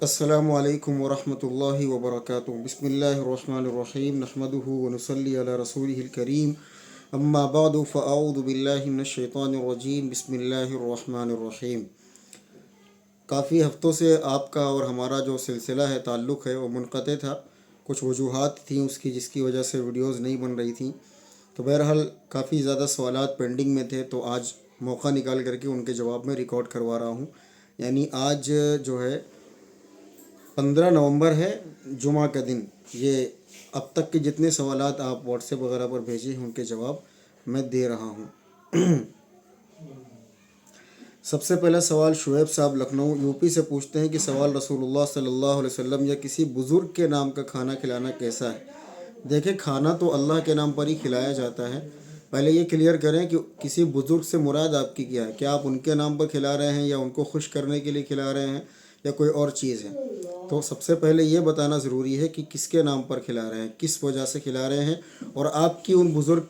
السلام علیکم ورحمۃ اللہ وبرکاتہ۔ بسم اللہ الرحمن الرحیم، نحمدہ ونصلی علی رسولہ الکریم، اما بعد فاعوذ باللہ من الشیطان الرجیم، بسم اللہ الرحمن الرحیم۔ کافی ہفتوں سے آپ کا اور ہمارا جو سلسلہ ہے، تعلق ہے، وہ منقطع تھا۔ کچھ وجوہات تھیں اس کی، جس کی وجہ سے ویڈیوز نہیں بن رہی تھیں۔ تو بہرحال کافی زیادہ سوالات پینڈنگ میں تھے، تو آج موقع نکال کر کے ان کے جواب میں ریکارڈ کروا رہا ہوں۔ یعنی آج جو ہے 15 نومبر ہے، جمعہ کا دن۔ یہ اب تک کے جتنے سوالات آپ واٹس ایپ وغیرہ پر بھیجے ہیں، ان کے جواب میں دے رہا ہوں۔ سب سے پہلا سوال شعیب صاحب لکھنؤ یو پی سے پوچھتے ہیں کہ سوال رسول اللہ صلی اللہ علیہ وسلم یا کسی بزرگ کے نام کا کھانا کھلانا کیسا ہے؟ دیکھیں، کھانا تو اللہ کے نام پر ہی کھلایا جاتا ہے۔ پہلے یہ کلیئر کریں کہ کسی بزرگ سے مراد آپ کی کیا ہے؟ کیا آپ ان کے نام پر کھلا رہے ہیں، یا ان کو خوش کرنے کے لیے کھلا رہے ہیں، یا کوئی اور چیز ہے؟ تو سب سے پہلے یہ بتانا ضروری ہے کہ کس کے نام پر کھلا رہے ہیں، کس وجہ سے کھلا رہے ہیں، اور آپ کی ان بزرگ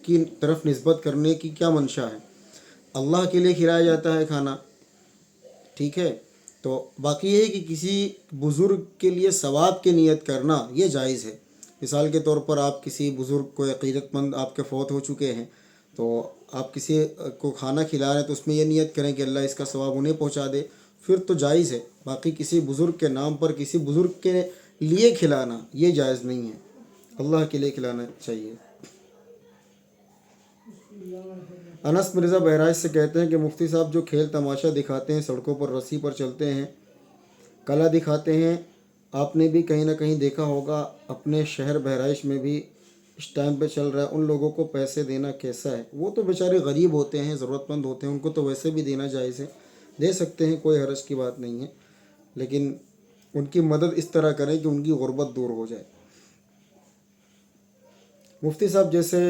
کی طرف نسبت کرنے کی کیا منشا ہے۔ اللہ کے لیے کھلایا جاتا ہے کھانا، ٹھیک ہے؟ تو باقی یہ ہے کہ کسی بزرگ کے لیے ثواب کی نیت کرنا یہ جائز ہے۔ مثال کے طور پر آپ کسی بزرگ کو، عقیدت مند آپ کے فوت ہو چکے ہیں، تو آپ کسی کو کھانا کھلا رہے ہیں تو اس میں یہ نیت کریں کہ اللہ اس کا ثواب انہیں پہنچا دے، پھر تو جائز ہے۔ باقی کسی بزرگ کے نام پر کسی بزرگ کے لیے کھلانا یہ جائز نہیں ہے، اللہ کے لیے کھلانا چاہیے۔ انس مرزا بہرائچ سے کہتے ہیں کہ مفتی صاحب جو کھیل تماشا دکھاتے ہیں، سڑکوں پر رسی پر چلتے ہیں، کلا دکھاتے ہیں، آپ نے بھی کہیں نہ کہیں دیکھا ہوگا، اپنے شہر بہرائچ میں بھی اس ٹائم پہ چل رہا ہے، ان لوگوں کو پیسے دینا کیسا ہے؟ وہ تو بیچارے غریب ہوتے ہیں، ضرورت مند ہوتے ہیں، ان کو تو ویسے بھی دینا جائز ہے، دے سکتے ہیں، کوئی حرج کی بات نہیں ہے، لیکن ان کی مدد اس طرح کریں کہ ان کی غربت دور ہو جائے۔ مفتی صاحب، جیسے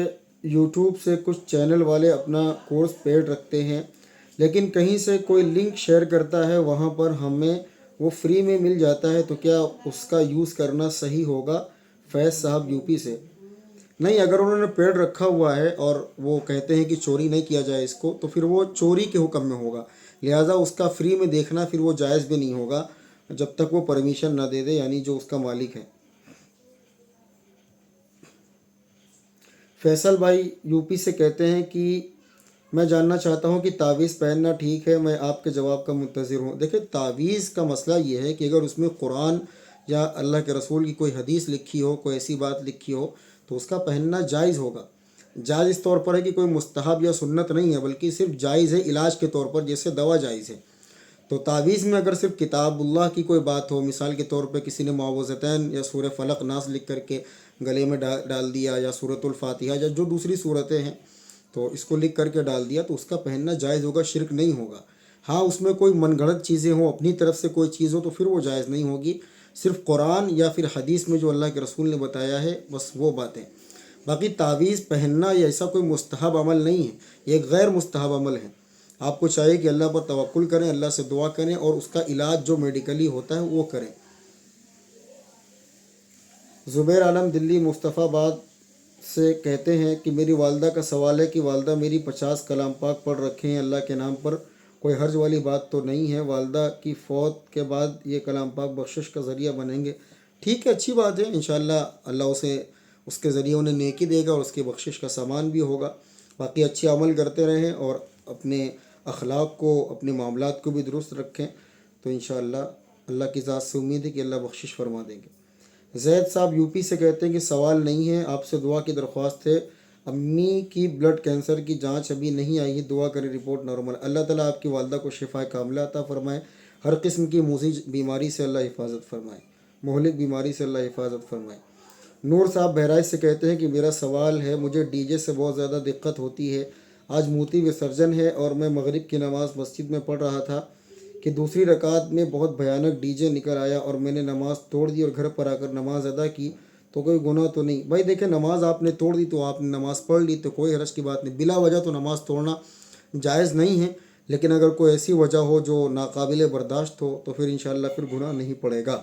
یوٹیوب سے کچھ چینل والے اپنا کورس پیڈ رکھتے ہیں، لیکن کہیں سے کوئی لنک شیئر کرتا ہے، وہاں پر ہمیں وہ فری میں مل جاتا ہے، تو کیا اس کا یوز کرنا صحیح ہوگا؟ فیض صاحب یو پی سے۔ نہیں، اگر انہوں نے پیڈ رکھا ہوا ہے اور وہ کہتے ہیں کہ چوری نہیں کیا جائے اس کو، تو پھر وہ چوری کے حکم میں ہوگا، لہٰذا اس کا فری میں دیکھنا پھر وہ جائز بھی نہیں ہوگا جب تک وہ پرمیشن نہ دے دے، یعنی جو اس کا مالک ہے۔ فیصل بھائی یو پی سے کہتے ہیں کہ میں جاننا چاہتا ہوں کہ تعویذ پہننا ٹھیک ہے؟ میں آپ کے جواب کا منتظر ہوں۔ دیکھیں، تعویذ کا مسئلہ یہ ہے کہ اگر اس میں قرآن یا اللہ کے رسول کی کوئی حدیث لکھی ہو، کوئی ایسی بات لکھی ہو، تو اس کا پہننا جائز ہوگا۔ جائز اس طور پر ہے کہ کوئی مستحب یا سنت نہیں ہے، بلکہ صرف جائز ہے علاج کے طور پر، جیسے دوا جائز ہے۔ تو تعویذ میں اگر صرف کتاب اللہ کی کوئی بات ہو، مثال کے طور پہ کسی نے معوذتین یا سورہ فلق ناس لکھ کر کے گلے میں ڈال دیا، یا سورۃ الفاتحہ یا جو دوسری صورتیں ہیں، تو اس کو لکھ کر کے ڈال دیا، تو اس کا پہننا جائز ہوگا، شرک نہیں ہوگا۔ ہاں، اس میں کوئی من گھڑت چیزیں ہوں، اپنی طرف سے کوئی چیز ہو، تو پھر وہ جائز نہیں ہوگی۔ صرف قرآن یا پھر حدیث میں جو اللہ کے رسول نے بتایا ہے، بس وہ باتیں۔ باقی تعویذ پہننا یہ ایسا کوئی مستحب عمل نہیں ہے، یہ ایک غیر مستحب عمل ہے۔ آپ کو چاہیے کہ اللہ پر توکل کریں، اللہ سے دعا کریں، اور اس کا علاج جو میڈیکلی ہوتا ہے وہ کریں۔ زبیر عالم دلی مصطفیٰ آباد سے کہتے ہیں کہ میری والدہ کا سوال ہے کہ والدہ میری 50 کلام پاک پڑھ رکھے ہیں اللہ کے نام پر، کوئی حرج والی بات تو نہیں ہے؟ والدہ کی فوت کے بعد یہ کلام پاک بخشش کا ذریعہ بنیں گے؟ ٹھیک ہے، اچھی بات ہے، انشاءاللہ اللہ اسے اس کے ذریعے انہیں نیکی دے گا، اور اس کی بخشش کا سامان بھی ہوگا۔ باقی اچھے عمل کرتے رہیں، اور اپنے اخلاق کو، اپنے معاملات کو بھی درست رکھیں، تو انشاءاللہ اللہ کی ذات سے امید ہے کہ اللہ بخشش فرما دیں گے۔ زید صاحب یو پی سے کہتے ہیں کہ سوال نہیں ہے، آپ سے دعا کی درخواست ہے، امی کی بلڈ کینسر کی جانچ ابھی نہیں آئی ہے، دعا کریں رپورٹ نارمل۔ اللہ تعالیٰ آپ کی والدہ کو شفاء کاملہ عطا فرمائے، ہر قسم کی موذی بیماری سے اللہ حفاظت فرمائے، مہلک بیماری سے اللہ حفاظت فرمائے۔ نور صاحب بہرائچ سے کہتے ہیں کہ میرا سوال ہے، مجھے ڈی جے سے بہت زیادہ دقت ہوتی ہے، آج موتی وسرجن ہے، اور میں مغرب کی نماز مسجد میں پڑھ رہا تھا کہ دوسری رکعت میں بہت بھیانک ڈی جے نکل آیا، اور میں نے نماز توڑ دی اور گھر پر آ کر نماز ادا کی، تو کوئی گناہ تو نہیں؟ بھائی دیکھیں، نماز آپ نے توڑ دی تو آپ نے نماز پڑھ لی، تو کوئی حرج کی بات نہیں، بلا وجہ تو نماز توڑنا جائز نہیں ہے، لیکن اگر کوئی ایسی وجہ ہو جو ناقابل برداشت ہو، تو پھر انشاءاللہ پھر گناہ نہیں پڑے گا۔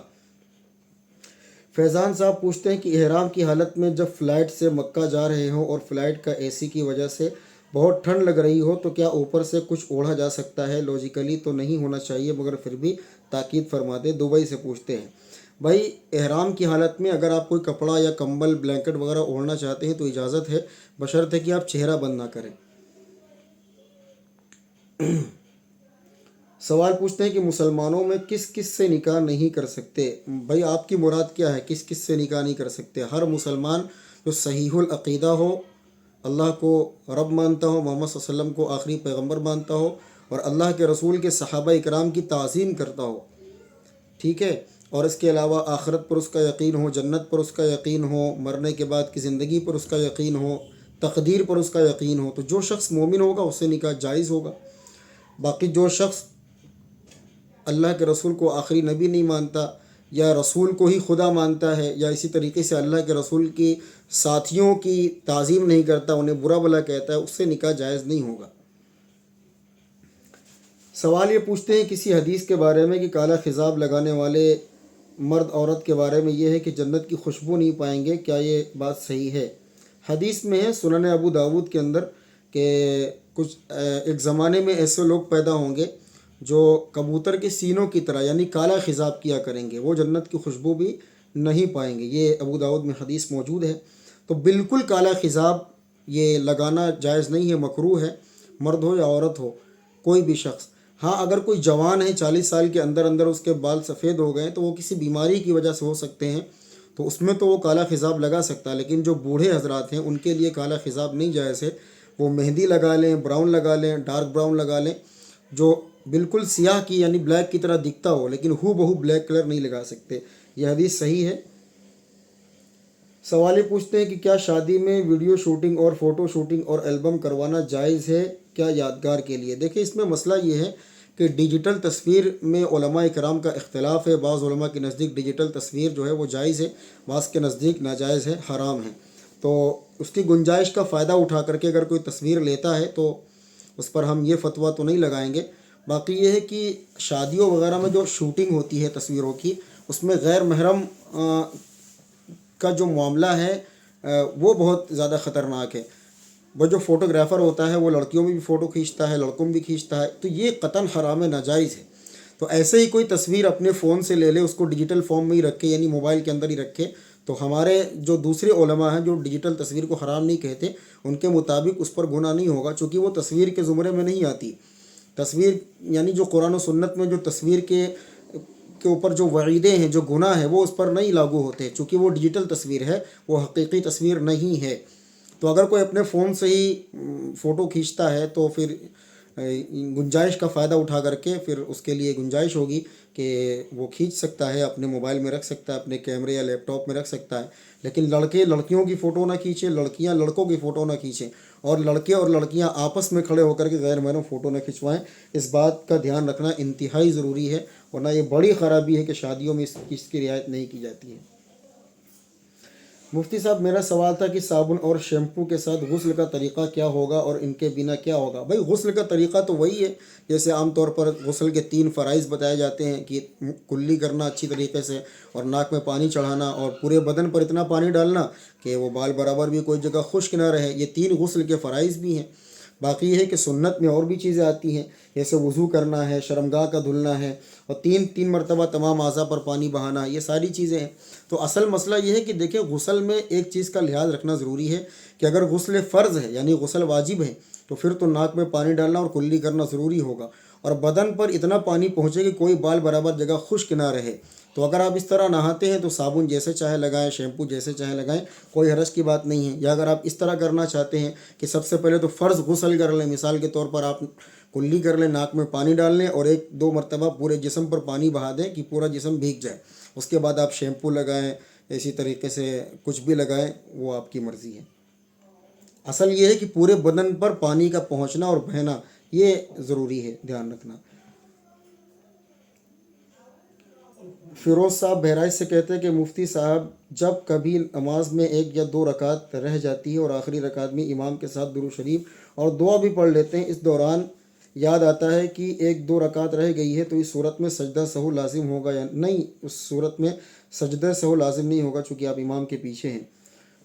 فیضان صاحب پوچھتے ہیں کہ احرام کی حالت میں جب فلائٹ سے مکہ جا رہے ہوں اور فلائٹ کا اے سی کی وجہ سے بہت ٹھنڈ لگ رہی ہو تو کیا اوپر سے کچھ اوڑھا جا سکتا ہے؟ لاجیکلی تو نہیں ہونا چاہیے، مگر پھر بھی تاکید فرما دے۔ دبئی سے پوچھتے ہیں بھائی، احرام کی حالت میں اگر آپ کوئی کپڑا یا کمبل بلینکٹ وغیرہ اوڑھنا چاہتے ہیں تو اجازت ہے، بشرط ہے کہ آپ چہرہ بند نہ کریں۔ سوال پوچھتے ہیں کہ مسلمانوں میں کس کس سے نکاح نہیں کر سکتے؟ بھائی آپ کی مراد کیا ہے، کس کس سے نکاح نہیں کر سکتے؟ ہر مسلمان جو صحیح العقیدہ ہو، اللہ کو رب مانتا ہو، محمد صلی اللہ علیہ وسلم کو آخری پیغمبر مانتا ہو، اور اللہ کے رسول کے صحابہ اکرام کی تعظیم کرتا ہو، ٹھیک ہے، اور اس کے علاوہ آخرت پر اس کا یقین ہو، جنت پر اس کا یقین ہو، مرنے کے بعد کی زندگی پر اس کا یقین ہو، تقدیر پر اس کا یقین ہو، تو جو شخص مومن ہوگا اس سے نکاح جائز ہوگا۔ باقی جو شخص اللہ کے رسول کو آخری نبی نہیں مانتا، یا رسول کو ہی خدا مانتا ہے، یا اسی طریقے سے اللہ کے رسول کی ساتھیوں کی تعظیم نہیں کرتا، انہیں برا بھلا کہتا ہے، اس سے نکاح جائز نہیں ہوگا۔ سوال یہ پوچھتے ہیں کسی حدیث کے بارے میں کہ کالا خضاب لگانے والے مرد عورت کے بارے میں یہ ہے کہ جنت کی خوشبو نہیں پائیں گے، کیا یہ بات صحیح ہے؟ حدیث میں ہے سنن ابو داود کے اندر کہ کچھ ایک زمانے میں ایسے لوگ پیدا ہوں گے جو کبوتر کے سینوں کی طرح یعنی کالا خضاب کیا کریں گے، وہ جنت کی خوشبو بھی نہیں پائیں گے۔ یہ ابو داود میں حدیث موجود ہے۔ تو بالکل کالا خضاب یہ لگانا جائز نہیں ہے، مکروہ ہے، مرد ہو یا عورت ہو، کوئی بھی شخص۔ ہاں اگر کوئی جوان ہے 40 سال کے اندر اندر اس کے بال سفید ہو گئے تو وہ کسی بیماری کی وجہ سے ہو سکتے ہیں، تو اس میں تو وہ کالا خضاب لگا سکتا ہے، لیکن جو بوڑھے حضرات ہیں ان کے لیے کالا خضاب نہیں جائز ہے۔ وہ مہندی لگا لیں، براؤن لگا لیں، ڈارک براؤن لگا لیں، جو بالکل سیاہ کی یعنی بلیک کی طرح دکھتا ہو، لیکن ہو بہو بلیک کلر نہیں لگا سکتے۔ یہ حدیث صحیح ہے۔ سوال یہ پوچھتے ہیں کہ کیا شادی میں ویڈیو شوٹنگ اور فوٹو شوٹنگ اور البم کروانا جائز ہے کیا یادگار کے لیے؟ دیکھیں اس میں مسئلہ یہ ہے کہ ڈیجیٹل تصویر میں علماء کرام کا اختلاف ہے۔ بعض علماء کے نزدیک ڈیجیٹل تصویر جو ہے وہ جائز ہے، بعض کے نزدیک ناجائز ہے، حرام ہے۔ تو اس کی گنجائش کا فائدہ اٹھا کر کے اگر کوئی تصویر لیتا ہے تو اس پر ہم یہ فتویٰ تو نہیں لگائیں گے۔ باقی یہ ہے کہ شادیوں وغیرہ میں جو شوٹنگ ہوتی ہے تصویروں کی، اس میں غیر محرم کا جو معاملہ ہے وہ بہت زیادہ خطرناک ہے۔ وہ جو فوٹوگرافر ہوتا ہے وہ لڑکیوں میں بھی فوٹو کھینچتا ہے، لڑکوں میں بھی کھینچتا ہے، تو یہ قطعاً حرام ناجائز ہے۔ تو ایسے ہی کوئی تصویر اپنے فون سے لے لے، اس کو ڈیجیٹل فارم میں ہی رکھے یعنی موبائل کے اندر ہی رکھے، تو ہمارے جو دوسرے علماء ہیں جو ڈیجیٹل تصویر کو حرام نہیں کہتے، ان کے مطابق اس پر گناہ نہیں ہوگا، چونکہ وہ تصویر کے زمرے میں نہیں آتی۔ تصویر یعنی جو قرآن و سنت میں جو تصویر کے اوپر جو وعیدیں ہیں، جو گناہ ہیں، وہ اس پر نہیں لاگو ہوتے، چونکہ وہ ڈیجیٹل تصویر ہے، وہ حقیقی تصویر نہیں ہے۔ تو اگر کوئی اپنے فون سے ہی فوٹو کھینچتا ہے تو پھر گنجائش کا فائدہ اٹھا کر کے پھر اس کے لیے گنجائش ہوگی کہ وہ کھینچ سکتا ہے، اپنے موبائل میں رکھ سکتا ہے، اپنے کیمرے یا لیپ ٹاپ میں رکھ سکتا ہے۔ لیکن لڑکے لڑکیوں کی فوٹو نہ کھینچیں، لڑکیاں لڑکوں کی فوٹو نہ کھینچیں، اور لڑکے اور لڑکیاں آپس میں کھڑے ہو کر کے غیر محرم فوٹو نہ کھنچوائیں۔ اس بات کا دھیان رکھنا انتہائی ضروری ہے، ورنہ یہ بڑی خرابی ہے کہ شادیوں میں اس چیز کی رعایت نہیں کی جاتی ہے۔ مفتی صاحب میرا سوال تھا کہ صابن اور شیمپو کے ساتھ غسل کا طریقہ کیا ہوگا اور ان کے بنا کیا ہوگا؟ بھائی غسل کا طریقہ تو وہی ہے جیسے عام طور پر غسل کے 3 فرائض بتائے جاتے ہیں کہ کلی کرنا اچھی طریقے سے، اور ناک میں پانی چڑھانا، اور پورے بدن پر اتنا پانی ڈالنا کہ وہ بال برابر بھی کوئی جگہ خشک نہ رہے۔ یہ 3 غسل کے فرائض بھی ہیں۔ باقی یہ ہے کہ سنت میں اور بھی چیزیں آتی ہیں، جیسے وضو کرنا ہے، شرمگاہ کا دھلنا ہے، اور 3 مرتبہ تمام اعضاء پر پانی بہانا، یہ ساری چیزیں ہیں۔ تو اصل مسئلہ یہ ہے کہ دیکھیں غسل میں ایک چیز کا لحاظ رکھنا ضروری ہے کہ اگر غسل فرض ہے یعنی غسل واجب ہے تو پھر تو ناک میں پانی ڈالنا اور کلی کرنا ضروری ہوگا، اور بدن پر اتنا پانی پہنچے کہ کوئی بال برابر جگہ خشک نہ رہے۔ تو اگر آپ اس طرح نہاتے ہیں تو صابن جیسے چاہے لگائیں، شیمپو جیسے چاہے لگائیں، کوئی حرج کی بات نہیں ہے۔ یا اگر آپ اس طرح کرنا چاہتے ہیں کہ سب سے پہلے تو فرض غسل کر لیں، مثال کے طور پر آپ کلی کر لیں، ناک میں پانی ڈال لیں اور 1-2 مرتبہ پورے جسم پر پانی بہا دیں کہ پورا جسم بھیگ جائے، اس کے بعد آپ شیمپو لگائیں، اسی طریقے سے کچھ بھی لگائیں، وہ آپ کی مرضی ہے۔ اصل یہ ہے کہ پورے بدن پر پانی کا پہنچنا اور بہنا یہ ضروری ہے، دھیان رکھنا۔ فیروز صاحب بہرائچ سے کہتے ہیں کہ مفتی صاحب جب کبھی نماز میں 1 یا 2 رکعت رہ جاتی ہے اور آخری رکعت میں امام کے ساتھ درود شریف اور دعا بھی پڑھ لیتے ہیں، اس دوران یاد آتا ہے کہ 1-2 رکعت رہ گئی ہے، تو اس صورت میں سجدہ سہو لازم ہوگا یا نہیں؟ اس صورت میں سجدہ سہو لازم نہیں ہوگا چونکہ آپ امام کے پیچھے ہیں۔